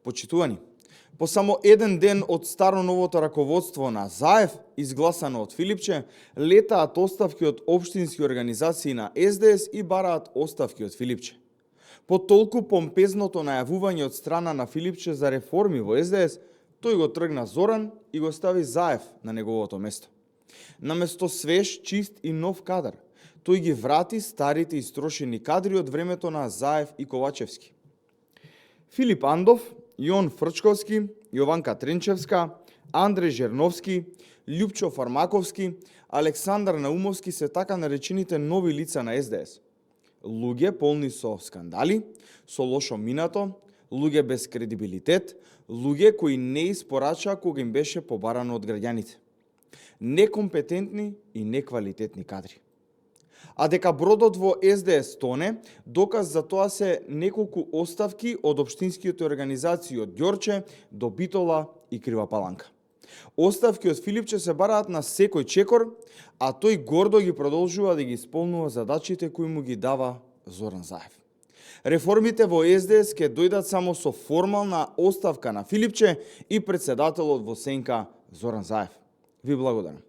Почитувани, по само еден ден од старо-новото раководство на ЗАЕФ, изгласано од Филипче, летаат оставки од општински организации на СДС и бараат оставки од Филипче. По толку помпезното најавување од страна на Филипче за реформи во СДС, тој го тргна Зоран и го стави ЗАЕФ на неговото место. Наместо свеж, чист и нов кадар, тој ги врати старите истрошени кадри од времето на ЗАЕФ и Ковачевски. Филип Андов, Јон Фрчковски, Јованка Тренчевска, Андреј Жерновски, Љупчо Фармаковски, Александар Наумовски се така наречените нови лица на СДС. Луѓе полни со скандали, со лошо минато, луѓе без кредибилитет, луѓе кои не испорачаа кога им беше побарано од граѓаните. Некомпетентни и неквалитетни кадри. А дека бродот во СДС тоне, доказ за тоа се неколку оставки од општинските организации од Ѓорче до Битола и Крива Паланка. Оставки од Филипче се бараат на секој чекор, а тој гордо ги продолжува да ги исполнува задачите кои му ги дава Зоран ЗАЕФ. Реформите во СДС ќе дојдат само со формална оставка на Филипче и председателот во сенка Зоран ЗАЕФ. Ви благодарам.